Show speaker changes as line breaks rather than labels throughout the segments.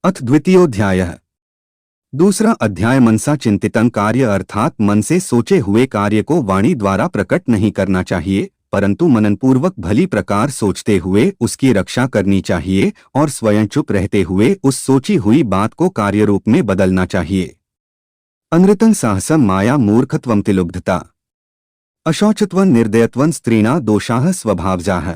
अथ द्वितीयोऽध्यायः। दूसरा अध्याय मनसा चिंतितं कार्य अर्थात मन से सोचे हुए कार्य को वाणी द्वारा प्रकट नहीं करना चाहिए, परंतु मननपूर्वक भली प्रकार सोचते हुए उसकी रक्षा करनी चाहिए और स्वयं चुप रहते हुए उस सोची हुई बात को कार्य रूप में बदलना चाहिए। अनृतं साहसं माया मूर्खत्वं तिलुब्धता अशौचत्वं निर्दयत्वं स्त्रीणा दोषाः स्वभावजाः।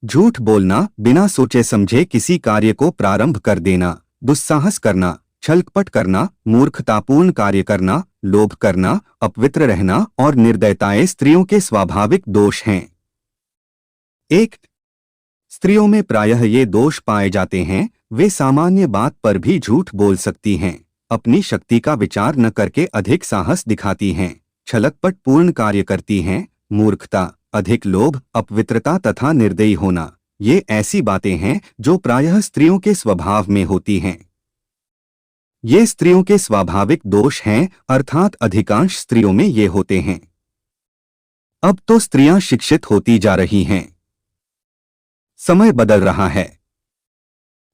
झूठ बोलना, बिना सोचे समझे किसी कार्य को प्रारंभ कर देना, दुस्साहस करना, छलकपट करना, मूर्खतापूर्ण कार्य करना, लोभ करना, अपवित्र रहना और निर्दयताएं स्त्रियों के स्वाभाविक दोष हैं। 1. स्त्रियों में प्रायः ये दोष पाए जाते हैं। वे सामान्य बात पर भी झूठ बोल सकती हैं, अपनी शक्ति का विचार न करके अधिक साहस दिखाती हैं, छलकपट पूर्ण कार्य करती हैं, मूर्खता, अधिक लोभ, अपवित्रता तथा निर्दयी होना, ये ऐसी बातें हैं जो प्रायः स्त्रियों के स्वभाव में होती हैं। ये स्त्रियों के स्वाभाविक दोष हैं, अर्थात अधिकांश स्त्रियों में ये होते हैं। अब तो स्त्रियां शिक्षित होती जा रही हैं, समय बदल रहा है,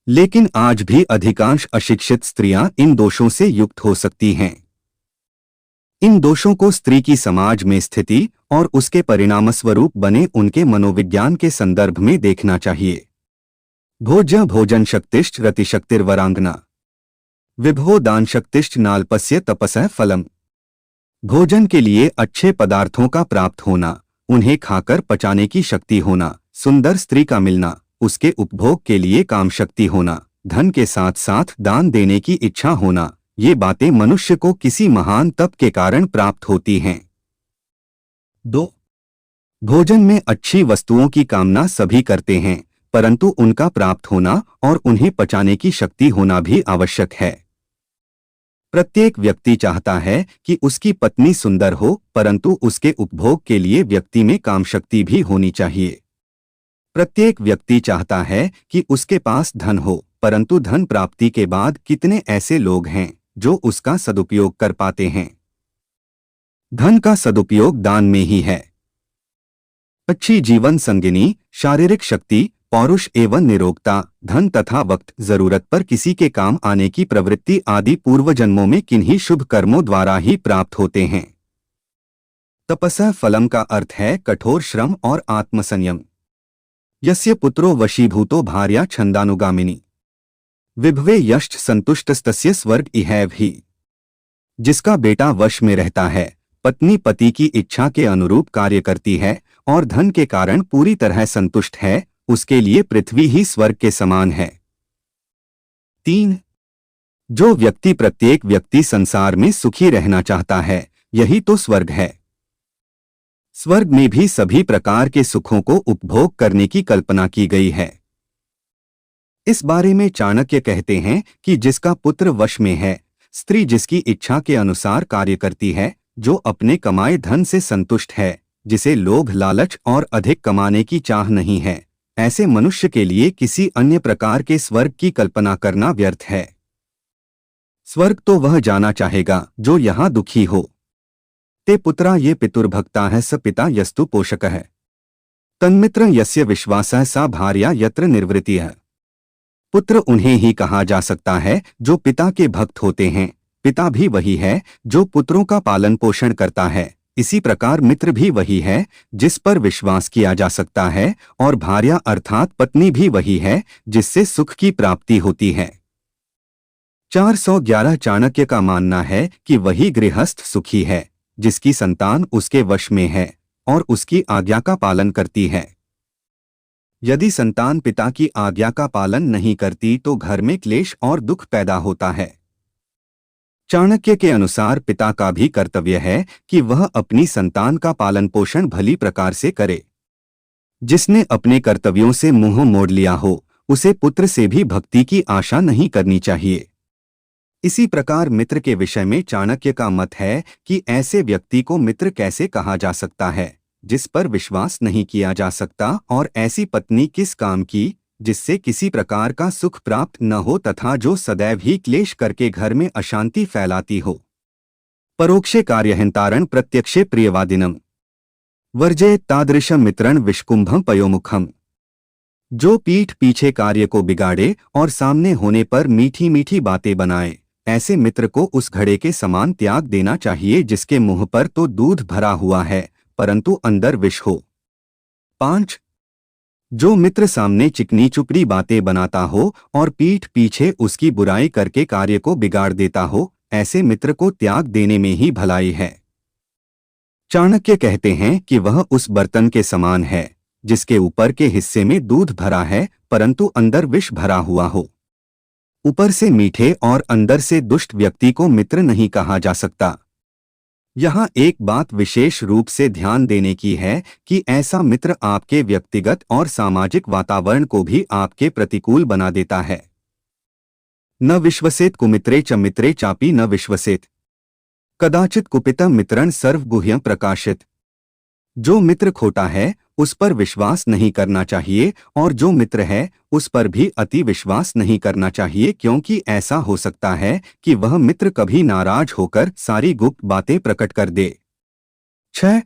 लेकिन आज भी अधिकांश अशिक्षित स्त्रियां इन दोषों से युक्त हो सकती हैं। इन दोषों को स्त्री की समाज में स्थिति और उसके परिणामस्वरूप बने उनके मनोविज्ञान के संदर्भ में देखना चाहिए। भोज्य भोजन शक्तिश्च रतिशक्तिर्वरांगना विभो दान शक्तिश्च नाल्पस्य तपसः फलम। भोजन के लिए अच्छे पदार्थों का प्राप्त होना, उन्हें खाकर पचाने की शक्ति होना, सुंदर स्त्री का मिलना, उसके उपभोग के लिए काम शक्ति होना, धन के साथ साथ दान देने की इच्छा होना, ये बातें मनुष्य को किसी महान तप के कारण प्राप्त होती हैं। 2. भोजन में अच्छी वस्तुओं की कामना सभी करते हैं, परंतु उनका प्राप्त होना और उन्हें पचाने की शक्ति होना भी आवश्यक है। प्रत्येक व्यक्ति चाहता है कि उसकी पत्नी सुंदर हो, परंतु उसके उपभोग के लिए व्यक्ति में काम शक्ति भी होनी चाहिए। प्रत्येक व्यक्ति चाहता है कि उसके पास धन हो, परंतु धन प्राप्ति के बाद कितने ऐसे लोग हैं जो उसका सदुपयोग कर पाते हैं। धन का सदुपयोग दान में ही है। अच्छी जीवन संगिनी, शारीरिक शक्ति, पौरुष एवं निरोगता, धन तथा वक्त, जरूरत पर किसी के काम आने की प्रवृत्ति आदि पूर्व जन्मों में किन्हीं शुभ कर्मों द्वारा ही प्राप्त होते हैं। तपस्या फलम का अर्थ है कठोर श्रम और आत्मसंयम। यस्य पुत्रो वशीभूतो भार्या छंदानुगामिनी विभवे यश्च संतुष्टस्तस्य स्वर्ग इहैव ही। जिसका बेटा वश में रहता है, पत्नी पति की इच्छा के अनुरूप कार्य करती है और धन के कारण पूरी तरह संतुष्ट है, उसके लिए पृथ्वी ही स्वर्ग के समान है। 3. जो व्यक्ति प्रत्येक व्यक्ति संसार में सुखी रहना चाहता है, यही तो स्वर्ग है। स्वर्ग में भी सभी प्रकार के सुखों को उपभोग करने की कल्पना की गई है। इस बारे में चाणक्य कहते हैं कि जिसका पुत्र वश में है, स्त्री जिसकी इच्छा के अनुसार कार्य करती है, जो अपने कमाए धन से संतुष्ट है, जिसे लोभ लालच और अधिक कमाने की चाह नहीं है, ऐसे मनुष्य के लिए किसी अन्य प्रकार के स्वर्ग की कल्पना करना व्यर्थ है। स्वर्ग तो वह जाना चाहेगा जो यहाँ दुखी हो। ते पुत्रा ये पितुर्भक्ता है स पिता यस्तु पोषक है। तन्मित्र यस्य विश्वासः सा भार्या यत्र निर्वृति है। पुत्र उन्हें ही कहा जा सकता है जो पिता के भक्त होते हैं। पिता भी वही है जो पुत्रों का पालन पोषण करता है। इसी प्रकार मित्र भी वही है जिस पर विश्वास किया जा सकता है, और भार्या अर्थात पत्नी भी वही है जिससे सुख की प्राप्ति होती है। 411 चाणक्य का मानना है कि वही गृहस्थ सुखी है जिसकी संतान उसके वश में है और उसकी आज्ञा का पालन करती है। यदि संतान पिता की आज्ञा का पालन नहीं करती तो घर में क्लेश और दुख पैदा होता है। चाणक्य के अनुसार पिता का भी कर्तव्य है कि वह अपनी संतान का पालन पोषण भली प्रकार से करे। जिसने अपने कर्तव्यों से मुंह मोड़ लिया हो, उसे पुत्र से भी भक्ति की आशा नहीं करनी चाहिए। इसी प्रकार मित्र के विषय में चाणक्य का मत है कि ऐसे व्यक्ति को मित्र कैसे कहा जा सकता है जिस पर विश्वास नहीं किया जा सकता, और ऐसी पत्नी किस काम की जिससे किसी प्रकार का सुख प्राप्त न हो तथा जो सदैव ही क्लेश करके घर में अशांति फैलाती हो। परोक्षे कार्यहिंतारण प्रत्यक्षे प्रियवादिनम वर्जयेत् तादृशं मित्रं विष्कुंभं पयोमुखम। जो पीठ पीछे कार्य को बिगाड़े और सामने होने पर मीठी मीठी बातें बनाए, ऐसे मित्र को उस घड़े के समान त्याग देना चाहिए जिसके मुंह पर तो दूध भरा हुआ है परंतु अंदर विष हो। 5. जो मित्र सामने चिकनी चुपड़ी बातें बनाता हो और पीठ पीछे उसकी बुराई करके कार्य को बिगाड़ देता हो, ऐसे मित्र को त्याग देने में ही भलाई है। चाणक्य कहते हैं कि वह उस बर्तन के समान है जिसके ऊपर के हिस्से में दूध भरा है परंतु अंदर विष भरा हुआ हो। ऊपर से मीठे और अंदर से दुष्ट व्यक्ति को मित्र नहीं कहा जा सकता। यहाँ एक बात विशेष रूप से ध्यान देने की है कि ऐसा मित्र आपके व्यक्तिगत और सामाजिक वातावरण को भी आपके प्रतिकूल बना देता है। न विश्वसेत कुमित्रे च मित्रे चापी न विश्वसेत, कदाचित कुपितम मित्रं सर्वगुह्यं प्रकाशित। जो मित्र खोटा है उस पर विश्वास नहीं करना चाहिए और जो मित्र है उस पर भी अति विश्वास नहीं करना चाहिए, क्योंकि ऐसा हो सकता है कि वह मित्र कभी नाराज होकर सारी गुप्त बातें प्रकट कर दे। 6.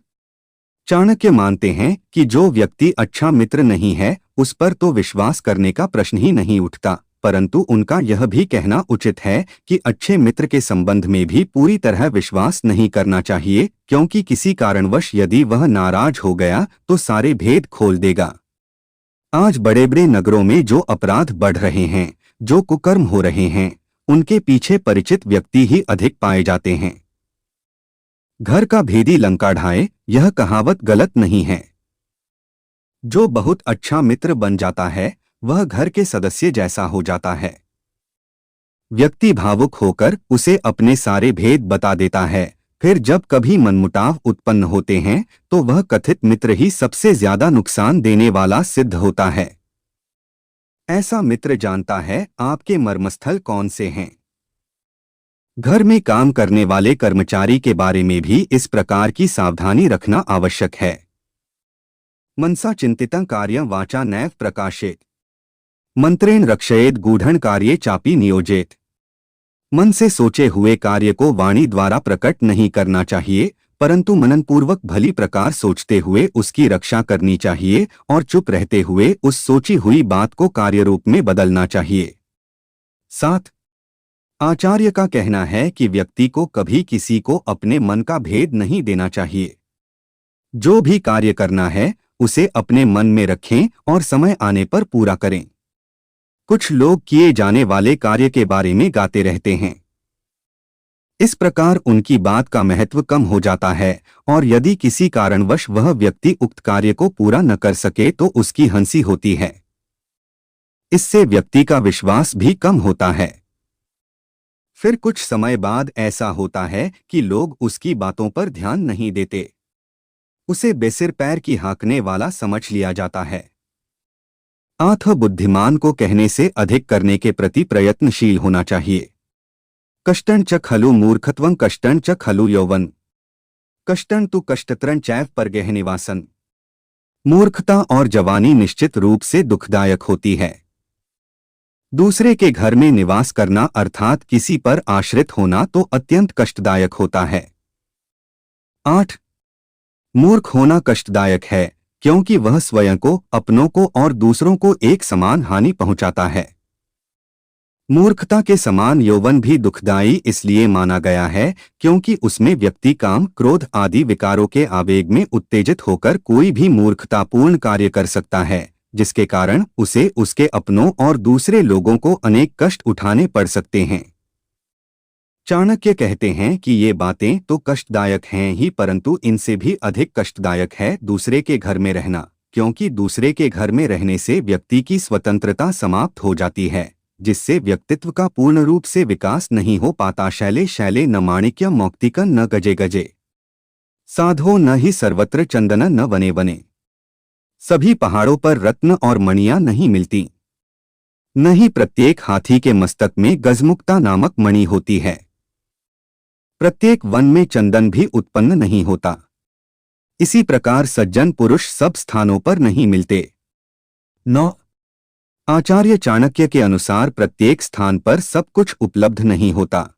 चाणक्य मानते हैं कि जो व्यक्ति अच्छा मित्र नहीं है उस पर तो विश्वास करने का प्रश्न ही नहीं उठता, परंतु उनका यह भी कहना उचित है कि अच्छे मित्र के संबंध में भी पूरी तरह विश्वास नहीं करना चाहिए, क्योंकि किसी कारणवश यदि वह नाराज हो गया तो सारे भेद खोल देगा। आज बड़े बड़े नगरों में जो अपराध बढ़ रहे हैं, जो कुकर्म हो रहे हैं, उनके पीछे परिचित व्यक्ति ही अधिक पाए जाते हैं। घर का भेदी लंका ढाए, यह कहावत गलत नहीं है। जो बहुत अच्छा मित्र बन जाता है वह घर के सदस्य जैसा हो जाता है। व्यक्ति भावुक होकर उसे अपने सारे भेद बता देता है, फिर जब कभी मनमुटाव उत्पन्न होते हैं तो वह कथित मित्र ही सबसे ज्यादा नुकसान देने वाला सिद्ध होता है। ऐसा मित्र जानता है आपके मर्मस्थल कौन से हैं। घर में काम करने वाले कर्मचारी के बारे में भी इस प्रकार की सावधानी रखना आवश्यक है। मनसा चिंतितं कार्यं वाचा नैव प्रकाशेत, मंत्रेण रक्षयेत गूढ़ं कार्ये चापी नियोजेत। मन से सोचे हुए कार्य को वाणी द्वारा प्रकट नहीं करना चाहिए, परंतु मननपूर्वक भली प्रकार सोचते हुए उसकी रक्षा करनी चाहिए और चुप रहते हुए उस सोची हुई बात को कार्य रूप में बदलना चाहिए। 7. आचार्य का कहना है कि व्यक्ति को कभी किसी को अपने मन का भेद नहीं देना चाहिए। जो भी कार्य करना है उसे अपने मन में रखें और समय आने पर पूरा करें। कुछ लोग किए जाने वाले कार्य के बारे में गाते रहते हैं। इस प्रकार उनकी बात का महत्व कम हो जाता है और यदि किसी कारणवश वह व्यक्ति उक्त कार्य को पूरा न कर सके तो उसकी हंसी होती है। इससे व्यक्ति का विश्वास भी कम होता है। फिर कुछ समय बाद ऐसा होता है कि लोग उसकी बातों पर ध्यान नहीं देते, उसे बेसिर पैर की हाँकने वाला समझ लिया जाता है। आठ बुद्धिमान को कहने से अधिक करने के प्रति प्रयत्नशील होना चाहिए। कष्टं च खलु मूर्खत्वं कष्टं च खलु यौवन, कष्टं तु कष्टत्रं चैव परगेह निवासन। मूर्खता और जवानी निश्चित रूप से दुखदायक होती है। दूसरे के घर में निवास करना अर्थात किसी पर आश्रित होना तो अत्यंत कष्टदायक होता है। 8. मूर्ख होना कष्टदायक है क्योंकि वह स्वयं को, अपनों को और दूसरों को एक समान हानि पहुंचाता है। मूर्खता के समान यौवन भी दुखदायी इसलिए माना गया है क्योंकि उसमें व्यक्ति काम, क्रोध आदि विकारों के आवेग में उत्तेजित होकर कोई भी मूर्खतापूर्ण कार्य कर सकता है, जिसके कारण उसे, उसके अपनों और दूसरे लोगों को अनेक कष्ट उठाने पड़ सकते हैं। चाणक्य कहते हैं कि ये बातें तो कष्टदायक हैं ही, परंतु इनसे भी अधिक कष्टदायक है दूसरे के घर में रहना, क्योंकि दूसरे के घर में रहने से व्यक्ति की स्वतंत्रता समाप्त हो जाती है, जिससे व्यक्तित्व का पूर्ण रूप से विकास नहीं हो पाता। शैले शैले न माणिक्यं मौक्तिकं न गजे गजे, साधो न ही सर्वत्र चंदन न वने वने। सभी पहाड़ों पर रत्न और मणियां नहीं मिलती, न ही प्रत्येक हाथी के मस्तक में गजमुक्ता नामक मणि होती है। प्रत्येक वन में चंदन भी उत्पन्न नहीं होता। इसी प्रकार सज्जन पुरुष सब स्थानों पर नहीं मिलते। 9. आचार्य चाणक्य के अनुसार प्रत्येक स्थान पर सब कुछ उपलब्ध नहीं होता।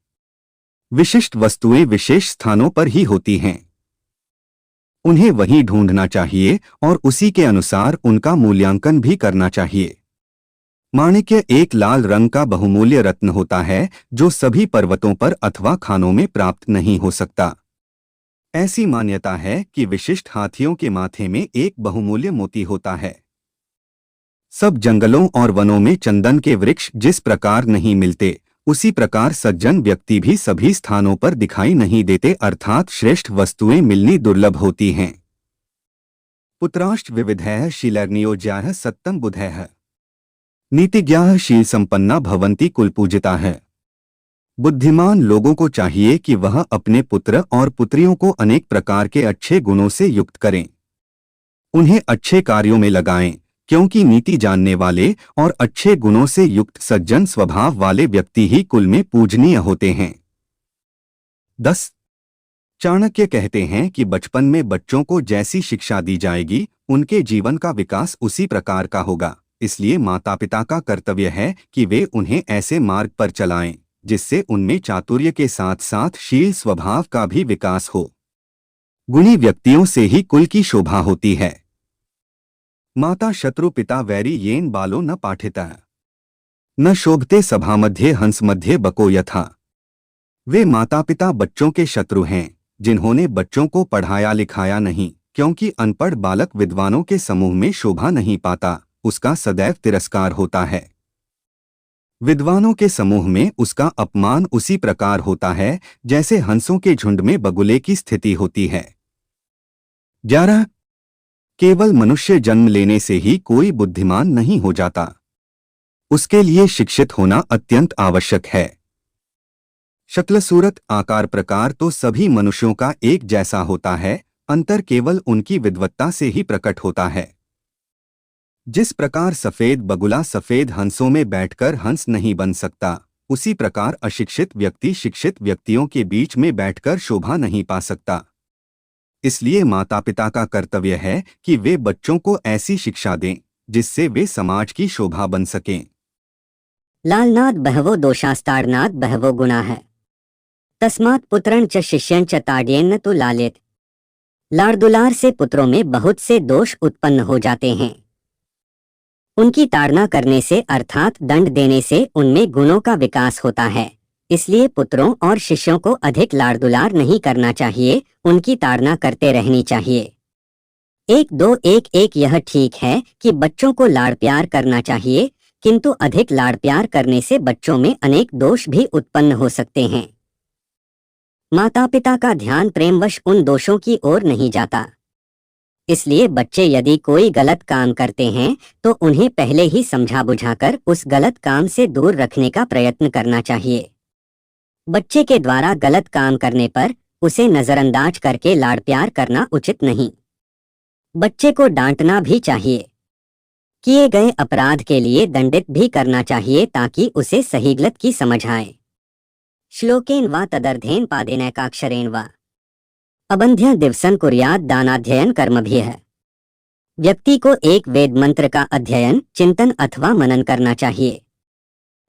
विशिष्ट वस्तुएं विशेष स्थानों पर ही होती हैं। उन्हें वही ढूंढना चाहिए और उसी के अनुसार उनका मूल्यांकन भी करना चाहिए। माणिक्य एक लाल रंग का बहुमूल्य रत्न होता है जो सभी पर्वतों पर अथवा खानों में प्राप्त नहीं हो सकता। ऐसी मान्यता है कि विशिष्ट हाथियों के माथे में एक बहुमूल्य मोती होता है। सब जंगलों और वनों में चंदन के वृक्ष जिस प्रकार नहीं मिलते, उसी प्रकार सज्जन व्यक्ति भी सभी स्थानों पर दिखाई नहीं देते, अर्थात श्रेष्ठ वस्तुएं मिलनी दुर्लभ होती हैं। पुत्राश्च विविधैः शीलर्नियोज्याः सत्तम बुधैः नीतिज्ञाः शील संपन्ना भवन्ति कुलपूजिताः। बुद्धिमान लोगों को चाहिए कि वह अपने पुत्र और पुत्रियों को अनेक प्रकार के अच्छे गुणों से युक्त करें, उन्हें अच्छे कार्यों में लगाएं, क्योंकि नीति जानने वाले और अच्छे गुणों से युक्त सज्जन स्वभाव वाले व्यक्ति ही कुल में पूजनीय होते हैं। 10. चाणक्य कहते हैं कि बचपन में बच्चों को जैसी शिक्षा दी जाएगी, उनके जीवन का विकास उसी प्रकार का होगा। इसलिए माता पिता का कर्तव्य है कि वे उन्हें ऐसे मार्ग पर चलाएं जिससे उनमें चातुर्य के साथ साथ शील स्वभाव का भी विकास हो। गुणी व्यक्तियों से ही कुल की शोभा होती है। माता शत्रु पिता वैरी येन बालो न पाठितः न शोभते सभा मध्य हंस मध्य बको यथा। वे माता पिता बच्चों के शत्रु हैं जिन्होंने बच्चों को पढ़ाया लिखाया नहीं, क्योंकि अनपढ़ बालक विद्वानों के समूह में शोभा नहीं पाता, उसका सदैव तिरस्कार होता है। विद्वानों के समूह में उसका अपमान उसी प्रकार होता है जैसे हंसों के झुंड में बगुले की स्थिति होती है। 11. केवल मनुष्य जन्म लेने से ही कोई बुद्धिमान नहीं हो जाता, उसके लिए शिक्षित होना अत्यंत आवश्यक है। शक्ल सूरत आकार प्रकार तो सभी मनुष्यों का एक जैसा होता है, अंतर केवल उनकी विद्वत्ता से ही प्रकट होता है। जिस प्रकार सफेद बगुला सफेद हंसों में बैठकर हंस नहीं बन सकता, उसी प्रकार अशिक्षित व्यक्ति शिक्षित व्यक्तियों के बीच में बैठकर शोभा नहीं पा सकता। इसलिए माता पिता का कर्तव्य है कि वे बच्चों को ऐसी शिक्षा दें जिससे वे समाज की शोभा बन सकें।
लालनाद बहवो दोषास्ताड़नाद बहवो गुणा है, तस्मात् पुत्रं च शिष्यं च ताड्येन तो लालित। लाड़ दुलार से पुत्रों में बहुत से दोष उत्पन्न हो जाते हैं। उनकी ताड़ना करने से अर्थात दंड देने से उनमें गुणों का विकास होता है। इसलिए पुत्रों और शिष्यों को अधिक लाड़ दुलार नहीं करना चाहिए, उनकी ताड़ना करते रहनी चाहिए। 1-2-1-1 यह ठीक है कि बच्चों को लाड़ प्यार करना चाहिए, किंतु अधिक लाड़ प्यार करने से बच्चों में अनेक दोष भी उत्पन्न हो सकते हैं। माता पिता का ध्यान प्रेमवश उन दोषों की ओर नहीं जाता। इसलिए बच्चे यदि कोई गलत काम करते हैं तो उन्हें पहले ही समझा बुझाकर उस गलत काम से दूर रखने का प्रयत्न करना चाहिए। बच्चे के द्वारा गलत काम करने पर उसे नजरअंदाज करके लाड़ प्यार करना उचित नहीं। बच्चे को डांटना भी चाहिए, किए गए अपराध के लिए दंडित भी करना चाहिए ताकि उसे सही गलत की समझ आए। श्लोकेन वा तदर्थेन पादेनैकाक्षरेण वा अबंध्य दिवसन कुर्यात दानाध्ययन कर्मभिः। व्यक्ति को एक वेद मंत्र का अध्ययन चिंतन अथवा मनन करना चाहिए।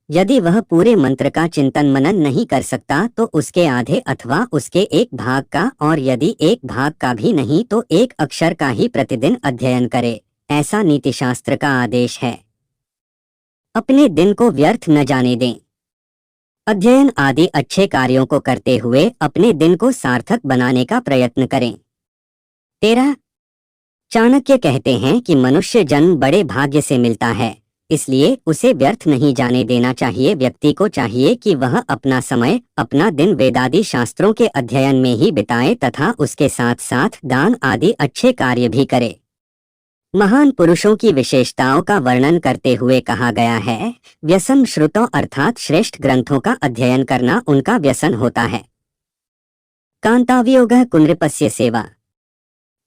यदि वह पूरे मंत्र का चिंतन मनन नहीं कर सकता तो उसके आधे अथवा उसके एक भाग का, और यदि एक भाग का भी नहीं तो एक अक्षर का ही प्रतिदिन अध्ययन करे, ऐसा नीतिशास्त्र का आदेश है। अपने दिन को व्यर्थ न जाने दें। अध्ययन आदि अच्छे कार्यों को करते हुए अपने दिन को सार्थक बनाने का प्रयत्न करें। 13. चाणक्य कहते हैं कि मनुष्य जन्म बड़े भाग्य से मिलता है, इसलिए उसे व्यर्थ नहीं जाने देना चाहिए। व्यक्ति को चाहिए कि वह अपना समय अपना दिन वेदादि शास्त्रों के अध्ययन में ही बिताए तथा उसके साथ साथ दान आदि अच्छे कार्य भी करे। महान पुरुषों की विशेषताओं का वर्णन करते हुए कहा गया है, व्यसन श्रुतों अर्थात श्रेष्ठ ग्रंथों का अध्ययन करना उनका व्यसन होता है। कांतावियोगः कुनृपस्य सेवा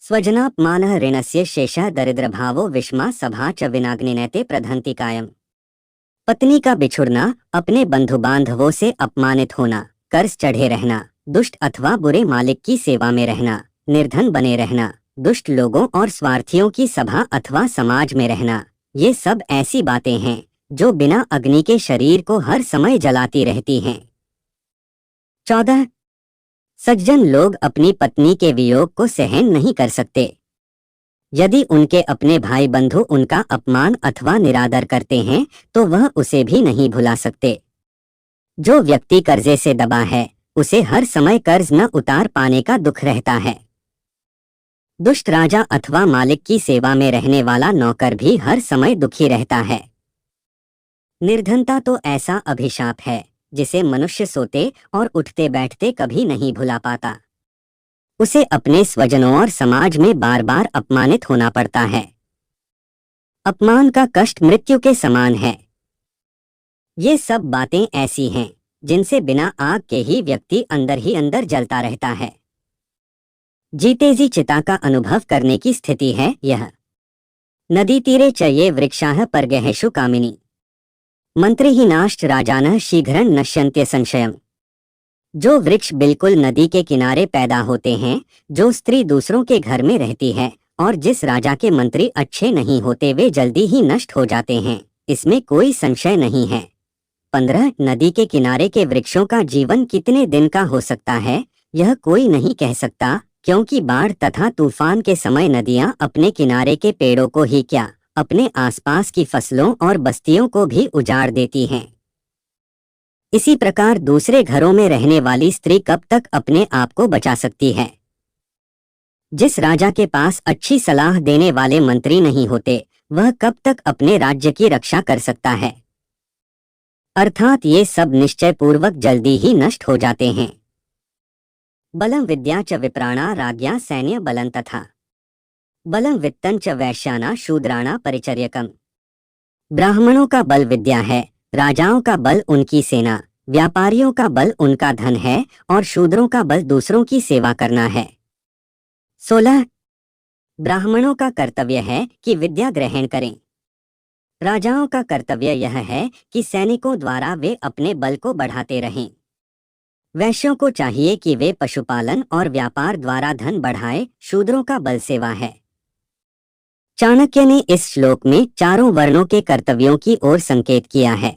स्वजनापमानः ऋणस्य शेषः दरिद्रभावो विषमा सभा च विनाग्निनैते प्रधन्ति कायम। पत्नी का बिछुड़ना, अपने बंधु बांधवों से अपमानित होना, कर्ज चढ़े रहना, दुष्ट अथवा बुरे मालिक की सेवा में रहना, निर्धन बने रहना, दुष्ट लोगों और स्वार्थियों की सभा अथवा समाज में रहना, ये सब ऐसी बातें हैं जो बिना अग्नि के शरीर को हर समय जलाती रहती हैं। 14. सज्जन लोग अपनी पत्नी के वियोग को सहन नहीं कर सकते। यदि उनके अपने भाई बंधु उनका अपमान अथवा निरादर करते हैं तो वह उसे भी नहीं भुला सकते। जो व्यक्ति कर्जे से दबा है उसे हर समय कर्ज न उतार पाने का दुख रहता है। दुष्ट राजा अथवा मालिक की सेवा में रहने वाला नौकर भी हर समय दुखी रहता है। निर्धनता तो ऐसा अभिशाप है जिसे मनुष्य सोते और उठते बैठते कभी नहीं भुला पाता। उसे अपने स्वजनों और समाज में बार बार अपमानित होना पड़ता है। अपमान का कष्ट मृत्यु के समान है। ये सब बातें ऐसी हैं जिनसे बिना आग के ही व्यक्ति अंदर ही अंदर जलता रहता है। जीते जी चिता का अनुभव करने की स्थिति है यह। नदी तीरे च ये वृक्षाः परगेहेषु कामिनी मंत्रिहीनाश्च राजानः शीघ्रं नश्यन्ते संशयम्। जो वृक्ष बिल्कुल नदी के किनारे पैदा होते हैं, जो स्त्री दूसरों के घर में रहती है और जिस राजा के मंत्री अच्छे नहीं होते वे जल्दी ही नष्ट हो जाते हैं, इसमें कोई संशय नहीं है। 15 नदी के किनारे के वृक्षों का जीवन कितने दिन का हो सकता है यह कोई नहीं कह सकता, क्योंकि बाढ़ तथा तूफान के समय नदियां अपने किनारे के पेड़ों को ही क्या अपने आसपास की फसलों और बस्तियों को भी उजाड़ देती हैं। इसी प्रकार दूसरे घरों में रहने वाली स्त्री कब तक अपने आप को बचा सकती है। जिस राजा के पास अच्छी सलाह देने वाले मंत्री नहीं होते वह कब तक अपने राज्य की रक्षा कर सकता है। अर्थात ये सब निश्चय पूर्वक जल्दी ही नष्ट हो जाते हैं। बलं विद्या च विप्राणा राज्ञा सैन्य बलं तथा बलं वित्तं च वैश्याना शूद्राणा परिचर्यकम्। ब्राह्मणों का बल विद्या है, राजाओं का बल उनकी सेना, व्यापारियों का बल उनका धन है और शूद्रों का बल दूसरों की सेवा करना है। 16 ब्राह्मणों का कर्तव्य है कि विद्या ग्रहण करें। राजाओं का कर्तव्य यह है कि सैनिकों द्वारा वे अपने बल को बढ़ाते रहें। वैश्यों को चाहिए कि वे पशुपालन और व्यापार द्वारा धन बढ़ाए, शूद्रों का बल सेवा है। चाणक्य ने इस श्लोक में चारों वर्णों के कर्तव्यों की ओर संकेत किया है।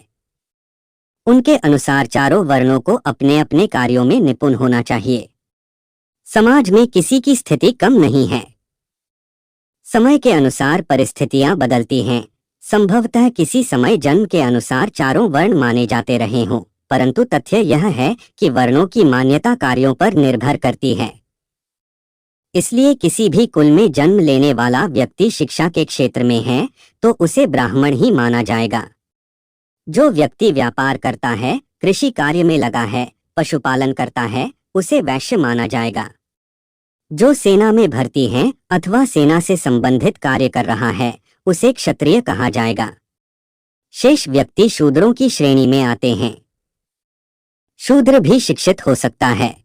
उनके अनुसार चारों वर्णों को अपने अपने कार्यों में निपुण होना चाहिए। समाज में किसी की स्थिति कम नहीं है। समय के अनुसार परिस्थितियां बदलती हैं। संभवतः किसी समय जन्म के अनुसार चारों वर्ण माने जाते रहे हों, परंतु तथ्य यह है कि वर्णों की मान्यता कार्यों पर निर्भर करती है। इसलिए किसी भी कुल में जन्म लेने वाला व्यक्ति शिक्षा के क्षेत्र में है तो उसे ब्राह्मण ही माना जाएगा। जो व्यक्ति व्यापार करता है, कृषि कार्य में लगा है, पशुपालन करता है, उसे वैश्य माना जाएगा। जो सेना में भर्ती है अथवा सेना से संबंधित कार्य कर रहा है उसे क्षत्रिय कहा जाएगा। शेष व्यक्ति शूद्रों की श्रेणी में आते हैं। शूद्र भी शिक्षित हो सकता है,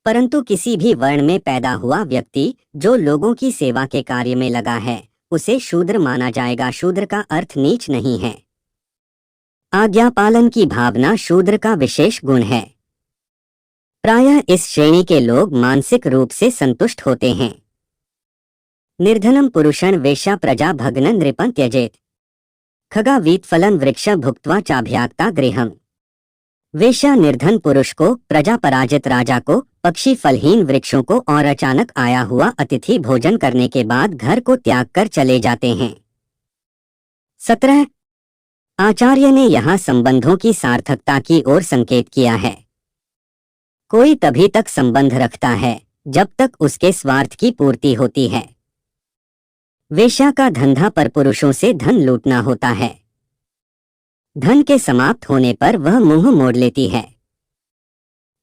परंतु किसी भी वर्ण में पैदा हुआ व्यक्ति जो लोगों की सेवा के कार्य में लगा है उसे शूद्र माना जाएगा। शूद्र का अर्थ नीच नहीं है। आज्ञा पालन की भावना शूद्र का विशेष गुण है। प्रायः इस श्रेणी के लोग मानसिक रूप से संतुष्ट होते हैं। निर्धनम पुरुषं वेश्या प्रजा भग्नं नृपं त्यजेत खगा वीतफलं वृक्ष भुक्त्वा चाभ्याक्ता गृहम्। वेश्या निर्धन पुरुष को, प्रजा पराजित राजा को, पक्षी फलहीन वृक्षों को और अचानक आया हुआ अतिथि भोजन करने के बाद घर को त्याग कर चले जाते हैं। 17 आचार्य ने यहाँ संबंधों की सार्थकता की ओर संकेत किया है। कोई तभी तक संबंध रखता है जब तक उसके स्वार्थ की पूर्ति होती है। वेश्या का धंधा पर पुरुषों से धन लूटना होता है। धन के समाप्त होने पर वह मुंह मोड़ लेती है।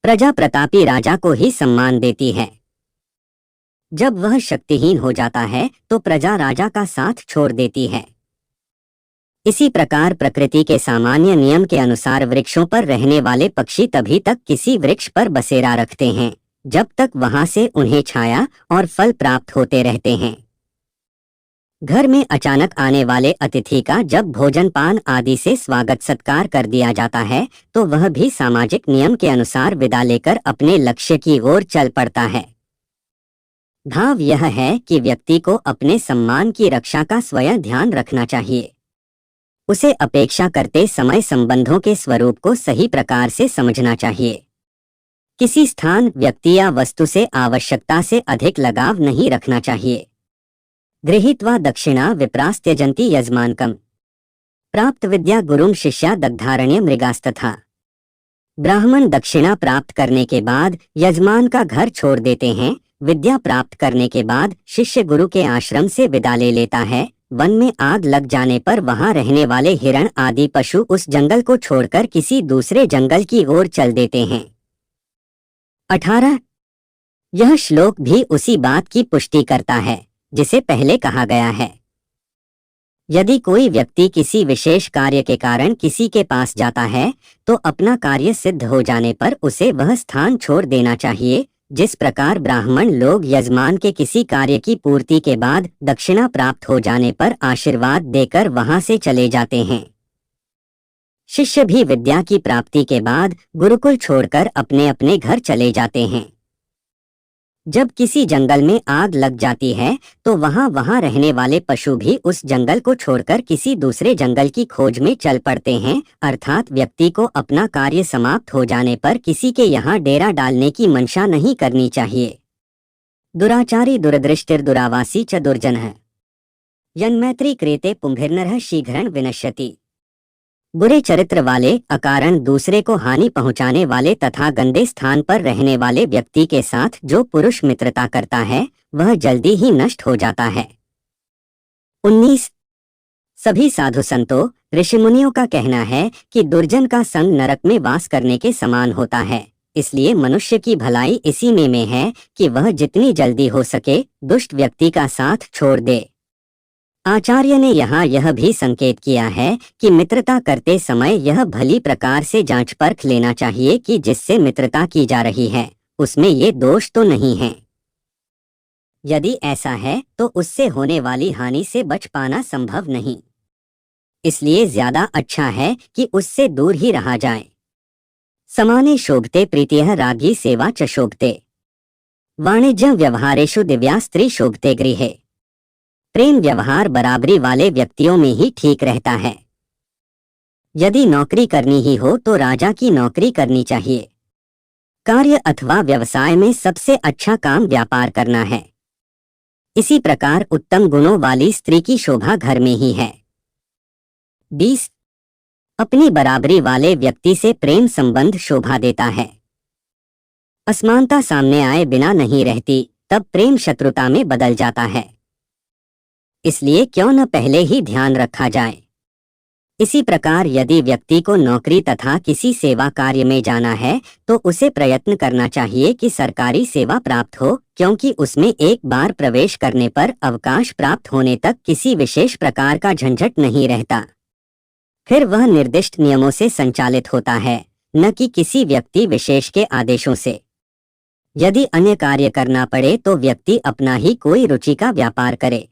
प्रजा प्रतापी राजा को ही सम्मान देती है। जब वह शक्तिहीन हो जाता है तो प्रजा राजा का साथ छोड़ देती है। इसी प्रकार प्रकृति के सामान्य नियम के अनुसार वृक्षों पर रहने वाले पक्षी तभी तक किसी वृक्ष पर बसेरा रखते हैं जब तक वहां से उन्हें छाया और फल प्राप्त होते रहते हैं। घर में अचानक आने वाले अतिथि का जब भोजन पान आदि से स्वागत सत्कार कर दिया जाता है तो वह भी सामाजिक नियम के अनुसार विदा लेकर अपने लक्ष्य की ओर चल पड़ता है। भाव यह है कि व्यक्ति को अपने सम्मान की रक्षा का स्वयं ध्यान रखना चाहिए। उसे अपेक्षा करते समय संबंधों के स्वरूप को सही प्रकार से समझना चाहिए। किसी स्थान, व्यक्ति या वस्तु से आवश्यकता से अधिक लगाव नहीं रखना चाहिए। गृहीत्वा दक्षिणा विप्रास् त्यजन्ति यजमानकम्। प्राप्त विद्या गुरुं शिष्या दग्धारण्य मृगास्तथा। ब्राह्मण दक्षिणा प्राप्त करने के बाद यजमान का घर छोड़ देते हैं। विद्या प्राप्त करने के बाद शिष्य गुरु के आश्रम से विदा ले लेता है। वन में आग लग जाने पर वहां रहने वाले हिरण आदि पशु उस जंगल को छोड़कर किसी दूसरे जंगल की ओर चल देते हैं। 18। यह श्लोक भी उसी बात की पुष्टि करता है जिसे पहले कहा गया है। यदि कोई व्यक्ति किसी विशेष कार्य के कारण किसी के पास जाता है तो अपना कार्य सिद्ध हो जाने पर उसे वह स्थान छोड़ देना चाहिए। जिस प्रकार ब्राह्मण लोग यजमान के किसी कार्य की पूर्ति के बाद दक्षिणा प्राप्त हो जाने पर आशीर्वाद देकर वहां से चले जाते हैं, शिष्य भी विद्या की प्राप्ति के बाद गुरुकुल छोड़कर अपने अपने घर चले जाते हैं। जब किसी जंगल में आग लग जाती है तो वहां रहने वाले पशु भी उस जंगल को छोड़कर किसी दूसरे जंगल की खोज में चल पड़ते हैं। अर्थात व्यक्ति को अपना कार्य समाप्त हो जाने पर किसी के यहाँ डेरा डालने की मंशा नहीं करनी चाहिए। दुराचारी दुरदृष्टिर्दुरावासी च दुर्जनः यन्मैत्री क्रेते पुंभिर्नरः शीघ्रं विनश्यति। बुरे चरित्र वाले, अकारण दूसरे को हानि पहुंचाने वाले तथा गंदे स्थान पर रहने वाले व्यक्ति के साथ जो पुरुष मित्रता करता है वह जल्दी ही नष्ट हो जाता है। 19। सभी साधु संतों, ऋषि मुनियों का कहना है कि दुर्जन का संग नरक में वास करने के समान होता है। इसलिए मनुष्य की भलाई इसी में है कि वह जितनी जल्दी हो सके दुष्ट व्यक्ति का साथ छोड़ दे। आचार्य ने यहाँ यह भी संकेत किया है कि मित्रता करते समय यह भली प्रकार से जांच परख लेना चाहिए कि जिससे मित्रता की जा रही है उसमें ये दोष तो नहीं है। यदि ऐसा है तो उससे होने वाली हानि से बच पाना संभव नहीं, इसलिए ज्यादा अच्छा है कि उससे दूर ही रहा जाए। समाने शोभते प्रीतियः रागी सेवा च शोभते। वाणिज्य व्यवहारेषु दिव्या स्त्री शोभते गृहे। प्रेम व्यवहार बराबरी वाले व्यक्तियों में ही ठीक रहता है। यदि नौकरी करनी ही हो तो राजा की नौकरी करनी चाहिए। कार्य अथवा व्यवसाय में सबसे अच्छा काम व्यापार करना है। इसी प्रकार उत्तम गुणों वाली स्त्री की शोभा घर में ही है। 20। अपनी बराबरी वाले व्यक्ति से प्रेम संबंध शोभा देता है। असमानता सामने आए बिना नहीं रहती, तब प्रेम शत्रुता में बदल जाता है। इसलिए क्यों न पहले ही ध्यान रखा जाए। इसी प्रकार यदि व्यक्ति को नौकरी तथा किसी सेवा कार्य में जाना है तो उसे प्रयत्न करना चाहिए कि सरकारी सेवा प्राप्त हो, क्योंकि उसमें एक बार प्रवेश करने पर अवकाश प्राप्त होने तक किसी विशेष प्रकार का झंझट नहीं रहता। फिर वह निर्दिष्ट नियमों से संचालित होता है, न कि किसी व्यक्ति विशेष के आदेशों से। यदि अन्य कार्य करना पड़े तो व्यक्ति अपना ही कोई रुचि का व्यापार करे।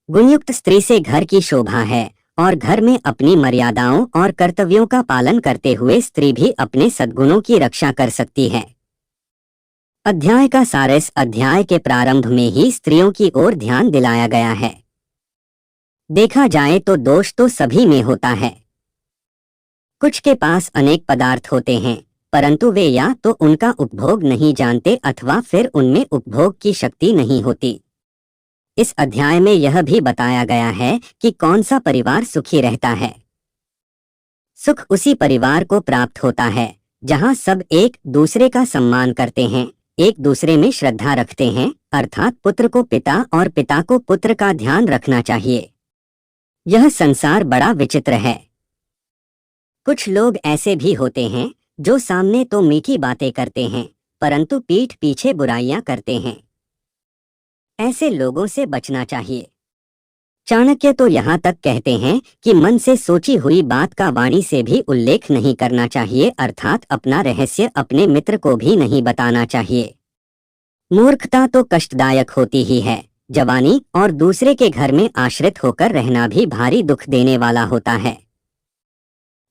गुणयुक्त स्त्री से घर की शोभा है और घर में अपनी मर्यादाओं और कर्तव्यों का पालन करते हुए स्त्री भी अपने सद्गुणों की रक्षा कर सकती है। अध्याय का सार इस अध्याय के प्रारंभ में ही स्त्रियों की ओर ध्यान दिलाया गया है। देखा जाए तो दोष तो सभी में होता है। कुछ के पास अनेक पदार्थ होते हैं परंतु वे या तो उनका उपभोग नहीं जानते अथवा फिर उनमें उपभोग की शक्ति नहीं होती। इस अध्याय में यह भी बताया गया है कि कौन सा परिवार सुखी रहता है। सुख उसी परिवार को प्राप्त होता है जहां सब एक दूसरे का सम्मान करते हैं, एक दूसरे में श्रद्धा रखते हैं, अर्थात पुत्र को पिता और पिता को पुत्र का ध्यान रखना चाहिए। यह संसार बड़ा विचित्र है। कुछ लोग ऐसे भी होते हैं जो सामने तो मीठी बातें करते हैं परंतु पीठ पीछे बुराइयां करते हैं। ऐसे लोगों से बचना चाहिए। चाणक्य तो यहाँ तक कहते हैं कि मन से सोची हुई बात का वाणी से भी उल्लेख नहीं करना चाहिए, अर्थात अपना रहस्य अपने मित्र को भी नहीं बताना चाहिए। मूर्खता तो कष्टदायक होती ही है। जवानी और दूसरे के घर में आश्रित होकर रहना भी भारी दुख देने वाला होता है।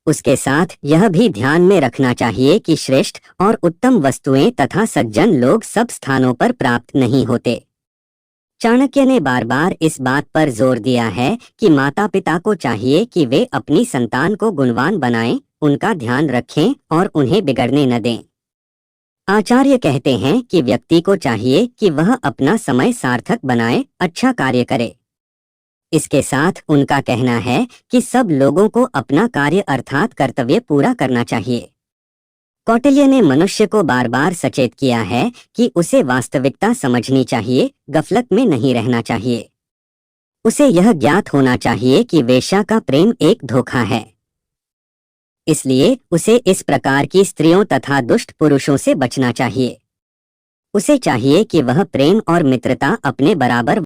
उसके साथ यह भी ध्यान में रखना चाहिए कि श्रेष्ठ और उत्तम वस्तुएं तथा सज्जन लोग सब स्थानों पर प्राप्त नहीं होते। चाणक्य ने बार बार इस बात पर जोर दिया है कि माता पिता को चाहिए कि वे अपनी संतान को गुणवान बनाएं, उनका ध्यान रखें और उन्हें बिगड़ने न दें। आचार्य कहते हैं कि व्यक्ति को चाहिए कि वह अपना समय सार्थक बनाए, अच्छा कार्य करे। इसके साथ उनका कहना है कि सब लोगों को अपना कार्य अर्थात कर्तव्य पूरा करना चाहिए। कौटिल्य ने मनुष्य को बार बार सचेत किया है कि उसे वास्तविकता समझनी चाहिए, गफलत में नहीं रहना चाहिए। उसे यह ज्ञात होना चाहिए कि वेश्या का प्रेम एक धोखा है, इसलिए उसे इस प्रकार की स्त्रियों तथा दुष्ट पुरुषों से बचना चाहिए। उसे चाहिए कि वह प्रेम और मित्रता अपने बराबर